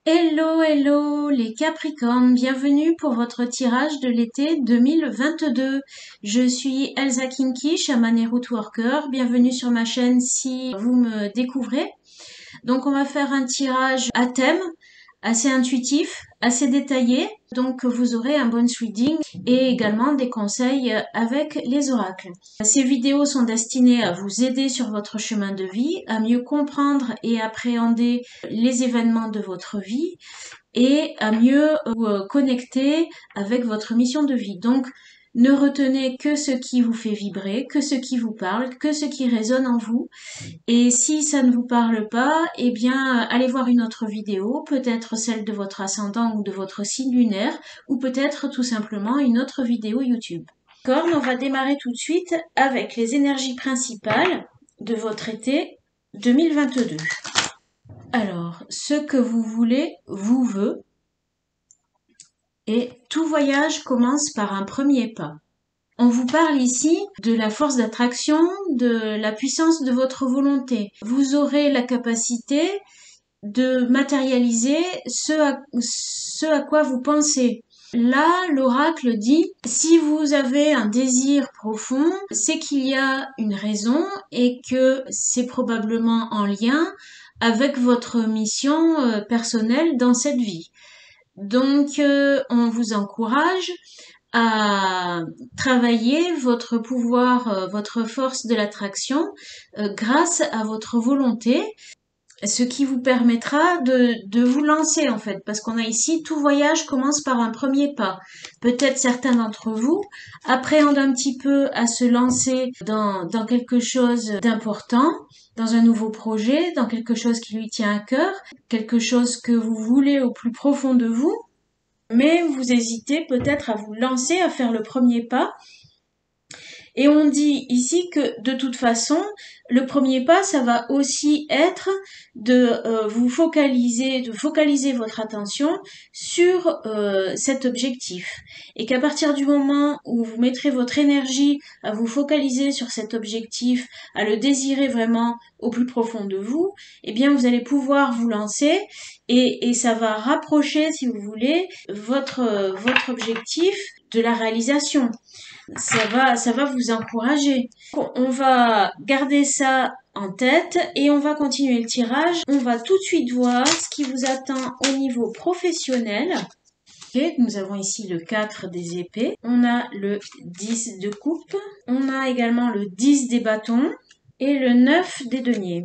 Hello, hello les Capricornes, bienvenue pour votre tirage de l'été 2022. Je suis Elsa Kinky, chaman et root worker. Bienvenue sur ma chaîne si vous me découvrez. Donc on va faire un tirage à thème, assez intuitif, assez détaillé. Donc vous aurez un bonus reading et également des conseils avec les oracles. Ces vidéos sont destinées à vous aider sur votre chemin de vie, à mieux comprendre et appréhender les événements de votre vie et à mieux vous connecter avec votre mission de vie. Donc, ne retenez que ce qui vous fait vibrer, que ce qui vous parle, que ce qui résonne en vous. Et si ça ne vous parle pas, eh bien, allez voir une autre vidéo, peut-être celle de votre ascendant ou de votre signe lunaire, ou peut-être tout simplement une autre vidéo YouTube. Corne, on va démarrer tout de suite avec les énergies principales de votre été 2022. Alors, ce que vous voulez vous veut, et tout voyage commence par un premier pas. On vous parle ici de la force d'attraction, de la puissance de votre volonté. Vous aurez la capacité de matérialiser ce à quoi vous pensez. Là, l'oracle dit, si vous avez un désir profond, c'est qu'il y a une raison et que c'est probablement en lien avec votre mission personnelle dans cette vie. Donc, on vous encourage à travailler votre pouvoir, votre force de l'attraction grâce à votre volonté, ce qui vous permettra de vous lancer en fait, parce qu'on a ici tout voyage commence par un premier pas. Peut-être certains d'entre vous appréhendent un petit peu à se lancer dans quelque chose d'important, dans un nouveau projet, dans quelque chose qui lui tient à cœur, quelque chose que vous voulez au plus profond de vous, mais vous hésitez peut-être à vous lancer, à faire le premier pas. Et on dit ici que de toute façon, le premier pas, ça va aussi être de vous focaliser, de focaliser votre attention sur cet objectif. Et qu'à partir du moment où vous mettrez votre énergie à vous focaliser sur cet objectif, à le désirer vraiment au plus profond de vous, eh bien vous allez pouvoir vous lancer et ça va rapprocher, si vous voulez, votre objectif de la réalisation. Ça va vous encourager. On va garder ça en tête et on va continuer le tirage. On va tout de suite voir ce qui vous attend au niveau professionnel. Okay, nous avons ici le 4 des épées. On a le 10 de coupe. On a également le 10 des bâtons et le 9 des deniers.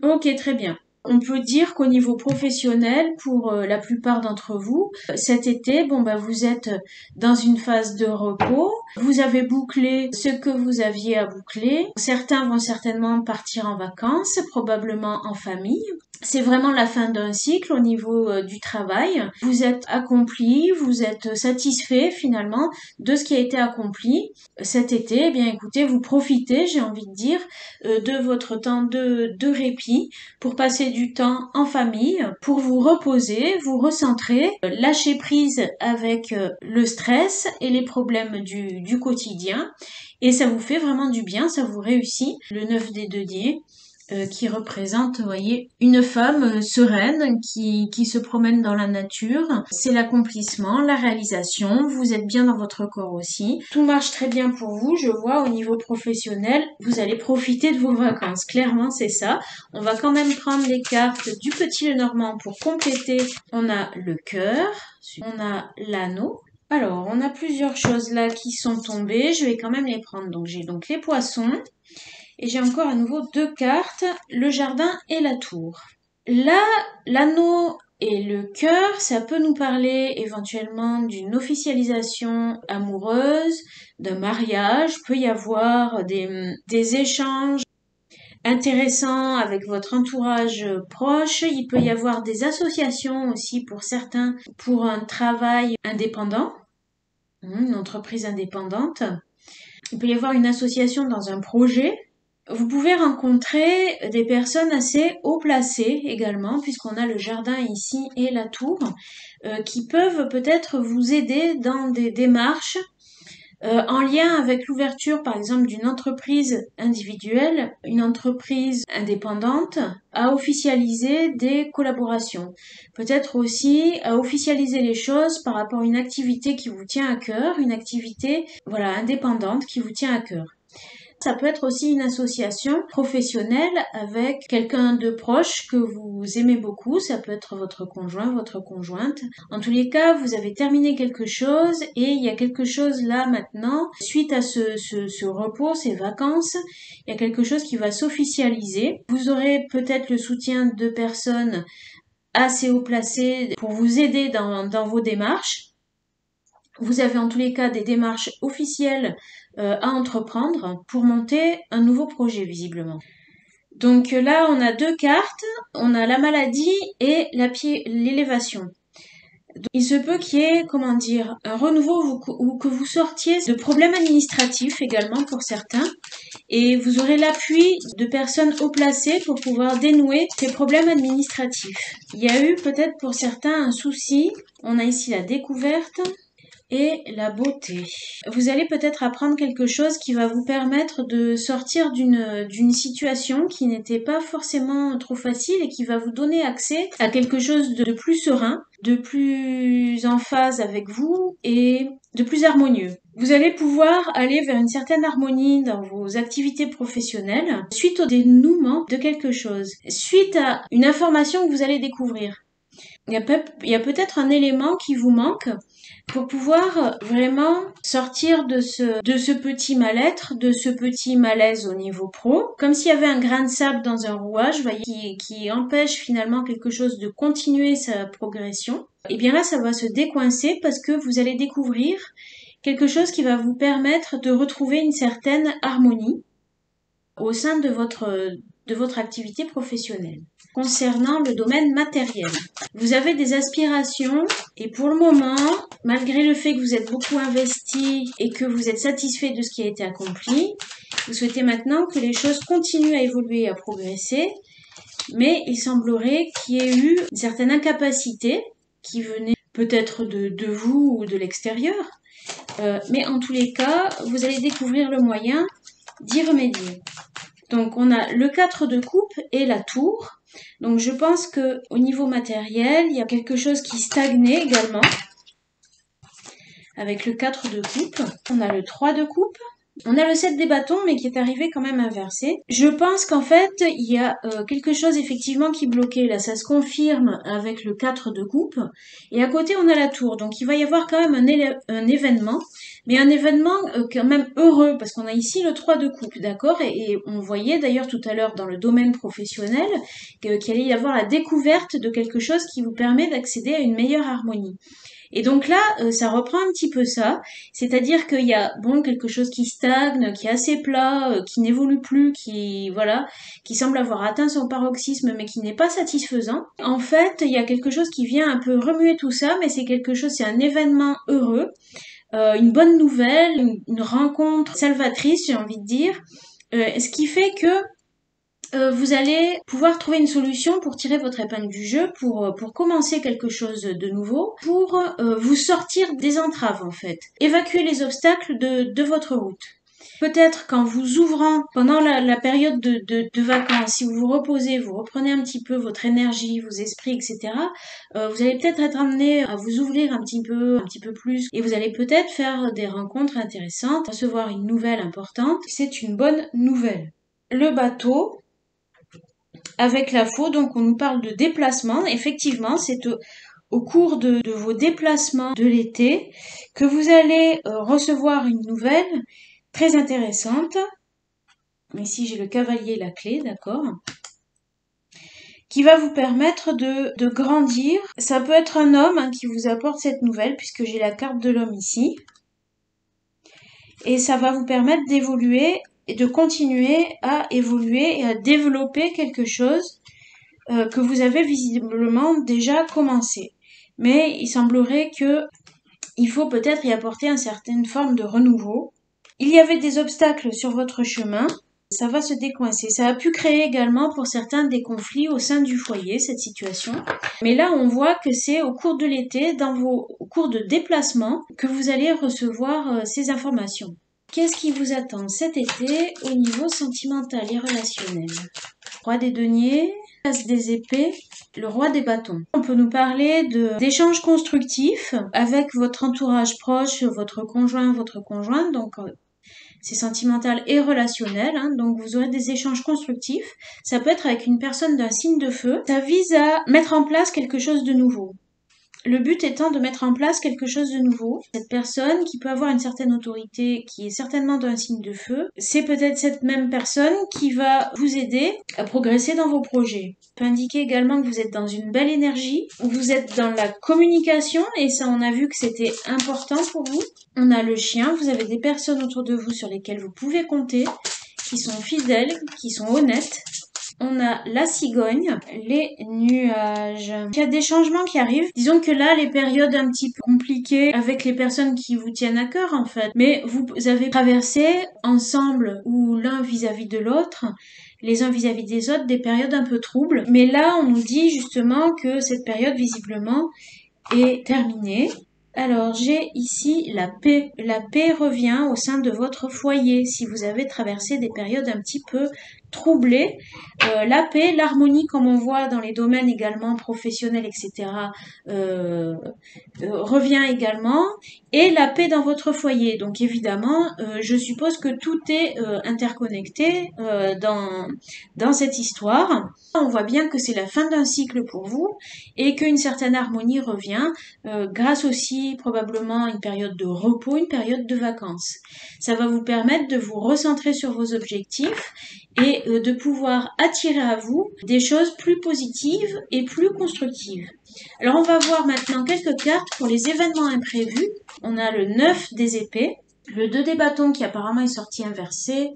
Ok, très bien. On peut dire qu'au niveau professionnel, pour la plupart d'entre vous, cet été, vous êtes dans une phase de repos. Vous avez bouclé ce que vous aviez à boucler. Certains vont certainement partir en vacances, probablement en famille. C'est vraiment la fin d'un cycle au niveau du travail. Vous êtes accompli, vous êtes satisfait finalement de ce qui a été accompli cet été. Eh bien écoutez, vous profitez, j'ai envie de dire, de votre temps de répit pour passer du temps en famille, pour vous reposer, vous recentrer, lâcher prise avec le stress et les problèmes du quotidien. Et ça vous fait vraiment du bien, ça vous réussit. Le 9 des deniers. Qui représente, vous voyez, une femme sereine qui se promène dans la nature. C'est l'accomplissement, la réalisation. Vous êtes bien dans votre corps aussi. Tout marche très bien pour vous. Je vois au niveau professionnel, vous allez profiter de vos vacances. Clairement, c'est ça. On va quand même prendre les cartes du Petit Lenormand pour compléter. On a le cœur, on a l'anneau. Alors, on a plusieurs choses là qui sont tombées. Je vais quand même les prendre. Donc, j'ai donc les poissons. Et j'ai encore à nouveau deux cartes, le jardin et la tour. Là, l'anneau et le cœur, ça peut nous parler éventuellement d'une officialisation amoureuse, d'un mariage. Il peut y avoir des échanges intéressants avec votre entourage proche. Il peut y avoir des associations aussi pour certains pour un travail indépendant, une entreprise indépendante. Il peut y avoir une association dans un projet. Vous pouvez rencontrer des personnes assez haut placées également, puisqu'on a le jardin ici et la tour, qui peuvent peut-être vous aider dans des démarches en lien avec l'ouverture, par exemple, d'une entreprise individuelle, une entreprise indépendante, à officialiser des collaborations. Peut-être aussi à officialiser les choses par rapport à une activité qui vous tient à cœur, une activité, voilà, indépendante qui vous tient à cœur. Ça peut être aussi une association professionnelle avec quelqu'un de proche que vous aimez beaucoup. Ça peut être votre conjoint, votre conjointe. En tous les cas, vous avez terminé quelque chose et il y a quelque chose là maintenant. Suite à ce repos, ces vacances, il y a quelque chose qui va s'officialiser. Vous aurez peut-être le soutien de personnes assez haut placées pour vous aider dans vos démarches. Vous avez en tous les cas des démarches officielles à entreprendre pour monter un nouveau projet visiblement. Donc là, on a deux cartes, on a la maladie et l'élévation. Il se peut qu'il y ait, comment dire, un renouveau ou que vous sortiez de problèmes administratifs également pour certains et vous aurez l'appui de personnes haut placées pour pouvoir dénouer ces problèmes administratifs. Il y a eu peut-être pour certains un souci, on a ici la découverte et la beauté. Vous allez peut-être apprendre quelque chose qui va vous permettre de sortir d'une situation qui n'était pas forcément trop facile et qui va vous donner accès à quelque chose de plus serein, de plus en phase avec vous et de plus harmonieux. Vous allez pouvoir aller vers une certaine harmonie dans vos activités professionnelles suite au dénouement de quelque chose, suite à une information que vous allez découvrir. Il y a peut-être un élément qui vous manque pour pouvoir vraiment sortir de ce petit mal-être, de ce petit malaise au niveau pro, comme s'il y avait un grain de sable dans un rouage, voyez, qui empêche finalement quelque chose de continuer sa progression. Et bien là, ça va se décoincer parce que vous allez découvrir quelque chose qui va vous permettre de retrouver une certaine harmonie au sein de votre activité professionnelle. Concernant le domaine matériel, vous avez des aspirations et pour le moment, malgré le fait que vous êtes beaucoup investi et que vous êtes satisfait de ce qui a été accompli, vous souhaitez maintenant que les choses continuent à évoluer et à progresser, mais il semblerait qu'il y ait eu une certaine incapacité qui venait peut-être de vous ou de l'extérieur, mais en tous les cas, vous allez découvrir le moyen d'y remédier. Donc on a le 4 de coupe et la tour. Donc je pense que au niveau matériel, il y a quelque chose qui stagnait également. Avec le 4 de coupe, on a le 3 de coupe. On a le 7 des bâtons, mais qui est arrivé quand même inversé. Je pense qu'en fait, il y a quelque chose effectivement qui bloquait. Là, ça se confirme avec le 4 de coupe. Et à côté, on a la tour. Donc, il va y avoir quand même un événement. Mais un événement quand même heureux, parce qu'on a ici le 3 de coupe, d'accord, et on voyait d'ailleurs tout à l'heure dans le domaine professionnel qu'il allait y avoir la découverte de quelque chose qui vous permet d'accéder à une meilleure harmonie. Et donc là, ça reprend un petit peu ça, c'est-à-dire qu'il y a quelque chose qui stagne, qui est assez plat, qui n'évolue plus, qui semble avoir atteint son paroxysme, mais qui n'est pas satisfaisant. En fait, il y a quelque chose qui vient un peu remuer tout ça, mais c'est un événement heureux, une bonne nouvelle, une rencontre salvatrice, j'ai envie de dire, ce qui fait que vous allez pouvoir trouver une solution pour tirer votre épingle du jeu, pour commencer quelque chose de nouveau, pour vous sortir des entraves en fait. Évacuer les obstacles de votre route. Peut-être qu'en vous ouvrant pendant la période de vacances, si vous vous reposez, vous reprenez un petit peu votre énergie, vos esprits, etc., vous allez peut-être être amené à vous ouvrir un petit peu plus, et vous allez peut-être faire des rencontres intéressantes, recevoir une nouvelle importante. C'est une bonne nouvelle. Le bateau, avec la faux, donc on nous parle de déplacement. Effectivement, c'est au cours de vos déplacements de l'été que vous allez recevoir une nouvelle très intéressante. Ici, j'ai le cavalier et la clé, d'accord, qui va vous permettre de grandir. Ça peut être un homme qui vous apporte cette nouvelle, puisque j'ai la carte de l'homme ici. Et ça va vous permettre d'évoluer et de continuer à évoluer et à développer quelque chose que vous avez visiblement déjà commencé. Mais il semblerait que il faut peut-être y apporter une certaine forme de renouveau. Il y avait des obstacles sur votre chemin, Ça va se décoincer. Ça a pu créer également pour certains des conflits au sein du foyer, cette situation. Mais là, on voit que c'est au cours de l'été, au cours de déplacement, que vous allez recevoir ces informations. Qu'est-ce qui vous attend cet été au niveau sentimental et relationnel? Roi des deniers, As des épées, le roi des bâtons. On peut nous parler d'échanges constructifs avec votre entourage proche, votre conjoint, votre conjointe, donc c'est sentimental et relationnel, hein, donc vous aurez des échanges constructifs. Ça peut être avec une personne d'un signe de feu. Ça vise à mettre en place quelque chose de nouveau. Le but étant de mettre en place quelque chose de nouveau. Cette personne qui peut avoir une certaine autorité, qui est certainement d'un signe de feu, c'est peut-être cette même personne qui va vous aider à progresser dans vos projets. Ça peut indiquer également que vous êtes dans une belle énergie, où vous êtes dans la communication, et ça on a vu que c'était important pour vous. On a le chien, vous avez des personnes autour de vous sur lesquelles vous pouvez compter, qui sont fidèles, qui sont honnêtes. On a la cigogne, les nuages. Il y a des changements qui arrivent. Disons que là, les périodes un petit peu compliquées avec les personnes qui vous tiennent à cœur, en fait. Mais vous avez traversé ensemble ou l'un vis-à-vis de l'autre, les uns vis-à-vis des autres, des périodes un peu troubles. Mais là, on nous dit justement que cette période, visiblement, est terminée. Alors, j'ai ici la paix. La paix revient au sein de votre foyer si vous avez traversé des périodes un petit peu troublées. La paix, l'harmonie, comme on voit dans les domaines également professionnels, etc., revient également. Et la paix dans votre foyer. Donc, évidemment, je suppose que tout est interconnecté dans cette histoire. On voit bien que c'est la fin d'un cycle pour vous et qu'une certaine harmonie revient grâce aussi probablement à une période de repos, une période de vacances. Ça va vous permettre de vous recentrer sur vos objectifs et de pouvoir attirer à vous des choses plus positives et plus constructives. Alors on va voir maintenant quelques cartes pour les événements imprévus. On a le 9 des épées, le 2 des bâtons qui apparemment est sorti inversé,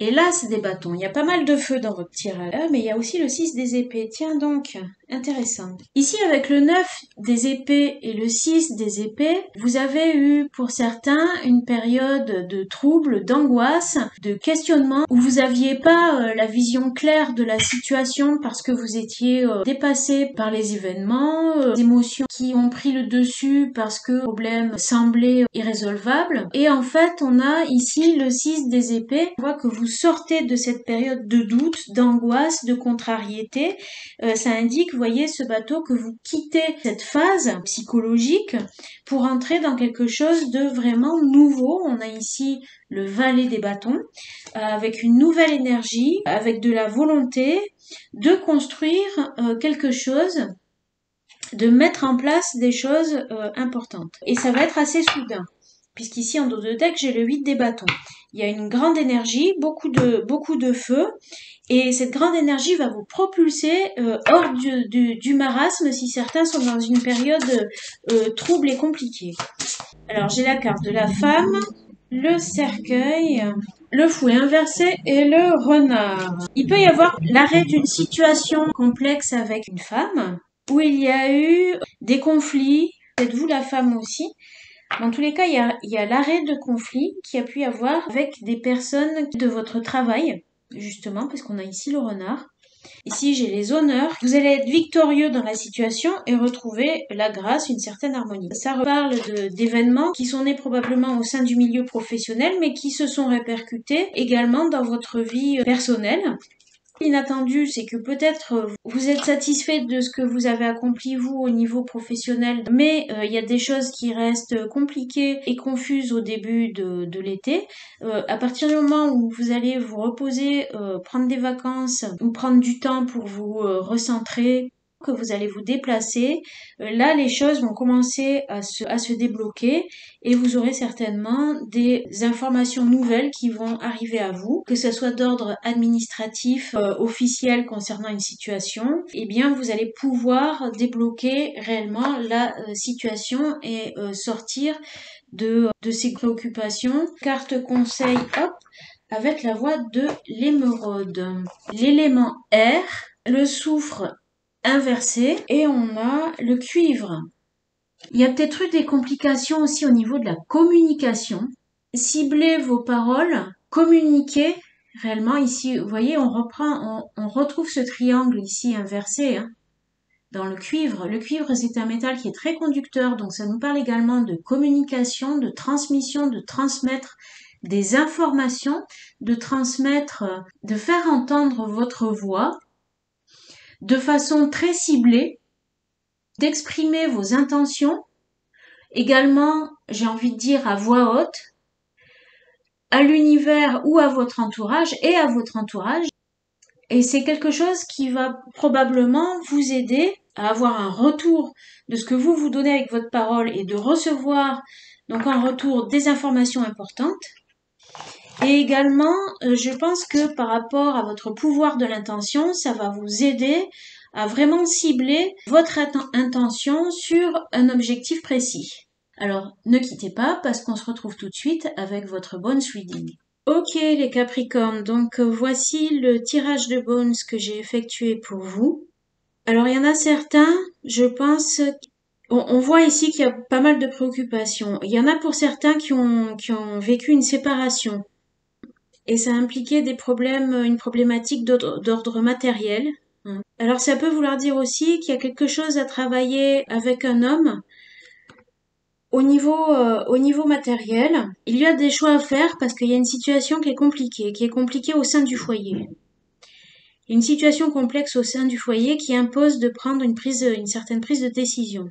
et là, c'est des bâtons. Il y a pas mal de feu dans votre tirage. Ah, mais il y a aussi le 6 des épées. Tiens donc, intéressant. Ici, avec le 9 des épées et le 6 des épées, vous avez eu, pour certains, une période de trouble, d'angoisse, de questionnement, où vous aviez pas la vision claire de la situation parce que vous étiez dépassé par les événements, des émotions qui ont pris le dessus parce que le problème semblait irrésolvable. Et en fait, on a ici le 6 des épées. On voit que vous sortez de cette période de doute, d'angoisse, de contrariété. Ça indique, vous voyez, ce bateau, que vous quittez cette phase psychologique pour entrer dans quelque chose de vraiment nouveau. On a ici le valet des bâtons, avec une nouvelle énergie, avec de la volonté de construire quelque chose, de mettre en place des choses importantes. Et ça va être assez soudain, puisqu'ici en dos de deck, j'ai le 8 des bâtons. Il y a une grande énergie, beaucoup de feu, et cette grande énergie va vous propulser hors du marasme si certains sont dans une période trouble et compliquée. Alors j'ai la carte de la femme, le cercueil, le fouet inversé et le renard. Il peut y avoir l'arrêt d'une situation complexe avec une femme, où il y a eu des conflits, peut-être vous la femme aussi. Dans tous les cas, il y a l'arrêt de conflit qui a pu y avoir avec des personnes de votre travail, justement, parce qu'on a ici le renard. Ici, j'ai les honneurs. Vous allez être victorieux dans la situation et retrouver la grâce, une certaine harmonie. Ça reparle d'événements qui sont nés probablement au sein du milieu professionnel, mais qui se sont répercutés également dans votre vie personnelle. Inattendu, c'est que peut-être vous êtes satisfait de ce que vous avez accompli vous au niveau professionnel, mais il y a des choses qui restent compliquées et confuses au début de l'été. À partir du moment où vous allez vous reposer, prendre des vacances ou prendre du temps pour vous recentrer, que vous allez vous déplacer, là les choses vont commencer à se débloquer et vous aurez certainement des informations nouvelles qui vont arriver à vous, que ce soit d'ordre administratif, officiel concernant une situation. Eh bien vous allez pouvoir débloquer réellement la situation et sortir de ces préoccupations. Carte conseil, hop, avec la voie de l'émeraude. L'élément air, le soufre inversé et on a le cuivre. Il y a peut-être eu des complications aussi au niveau de la communication. Ciblez vos paroles, communiquez réellement ici, vous voyez, on retrouve ce triangle ici inversé, hein, dans le cuivre. Le cuivre, c'est un métal qui est très conducteur, donc ça nous parle également de communication, de transmission, de transmettre des informations, de transmettre, de faire entendre votre voix de façon très ciblée, d'exprimer vos intentions, également, j'ai envie de dire à voix haute, à l'univers ou à votre entourage et à votre entourage. Et c'est quelque chose qui va probablement vous aider à avoir un retour de ce que vous donnez avec votre parole et de recevoir donc en retour des informations importantes. Et également, je pense que par rapport à votre pouvoir de l'intention, ça va vous aider à vraiment cibler votre intention sur un objectif précis. Alors, ne quittez pas parce qu'on se retrouve tout de suite avec votre Bones Reading. Ok les Capricornes, donc voici le tirage de Bones que j'ai effectué pour vous. Alors il y en a certains, je pense, on voit ici qu'il y a pas mal de préoccupations. Il y en a pour certains qui ont vécu une séparation. Et ça impliquait des problèmes, une problématique d'ordre matériel. Alors ça peut vouloir dire aussi qu'il y a quelque chose à travailler avec un homme au niveau matériel. Il y a des choix à faire parce qu'il y a une situation qui est compliquée au sein du foyer. Une situation complexe au sein du foyer qui impose de prendre une certaine prise de décision.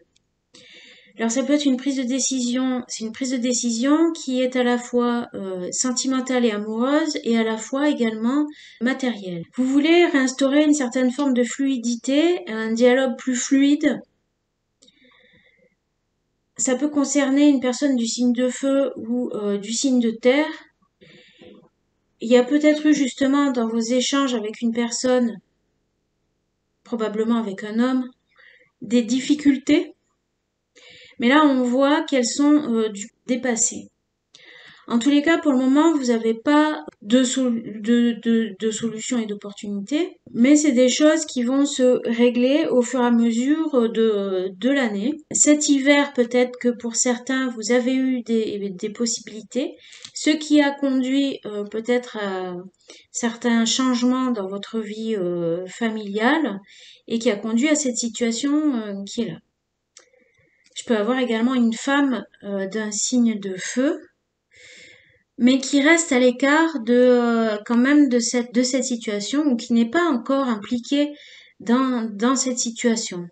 Alors ça peut être une prise de décision, c'est une prise de décision qui est à la fois sentimentale et amoureuse et à la fois également matérielle. Vous voulez réinstaurer une certaine forme de fluidité, un dialogue plus fluide. Ça peut concerner une personne du signe de feu ou du signe de terre. Il y a peut-être eu justement dans vos échanges avec une personne, probablement avec un homme, des difficultés. Mais là, on voit qu'elles sont dépassées. En tous les cas, pour le moment, vous n'avez pas de solutions et d'opportunités, mais c'est des choses qui vont se régler au fur et à mesure de l'année. Cet hiver, peut-être que pour certains, vous avez eu des possibilités, ce qui a conduit peut-être à certains changements dans votre vie familiale et qui a conduit à cette situation qui est là. Je peux avoir également une femme d'un signe de feu, mais qui reste à l'écart quand même de cette situation ou qui n'est pas encore impliquée dans cette situation,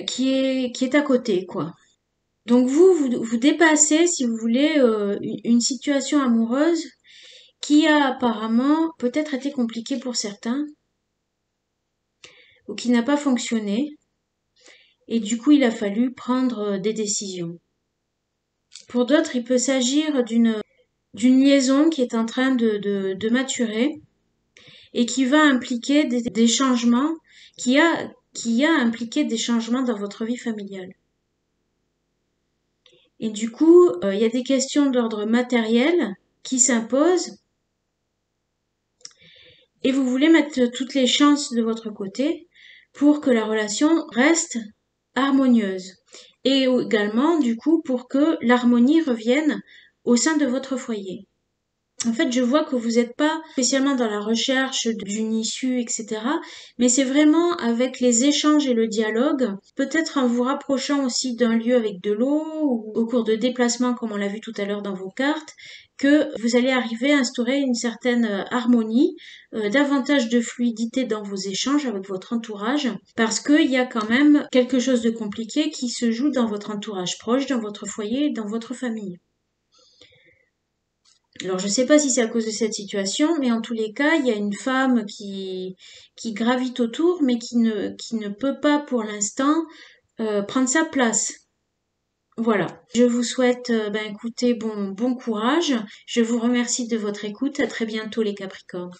qui est à côté, quoi. Donc vous dépassez, si vous voulez, une situation amoureuse qui a apparemment peut-être été compliquée pour certains ou qui n'a pas fonctionné. Et du coup, il a fallu prendre des décisions. Pour d'autres, il peut s'agir d'une liaison qui est en train de maturer et qui va impliquer des changements, qui a impliqué des changements dans votre vie familiale. Et du coup, il y a des questions d'ordre matériel qui s'imposent et vous voulez mettre toutes les chances de votre côté pour que la relation reste harmonieuse. Et également, du coup, pour que l'harmonie revienne au sein de votre foyer. En fait, je vois que vous n'êtes pas spécialement dans la recherche d'une issue, etc. Mais c'est vraiment avec les échanges et le dialogue, peut-être en vous rapprochant aussi d'un lieu avec de l'eau ou au cours de déplacements, comme on l'a vu tout à l'heure dans vos cartes, que vous allez arriver à instaurer une certaine harmonie, davantage de fluidité dans vos échanges avec votre entourage, parce qu'il y a quand même quelque chose de compliqué qui se joue dans votre entourage proche, dans votre foyer, dans votre famille. Alors je ne sais pas si c'est à cause de cette situation, mais en tous les cas, il y a une femme qui gravite autour, mais qui ne peut pas pour l'instant prendre sa place. Voilà. Je vous souhaite, écoutez, bon courage. Je vous remercie de votre écoute. À très bientôt les Capricornes.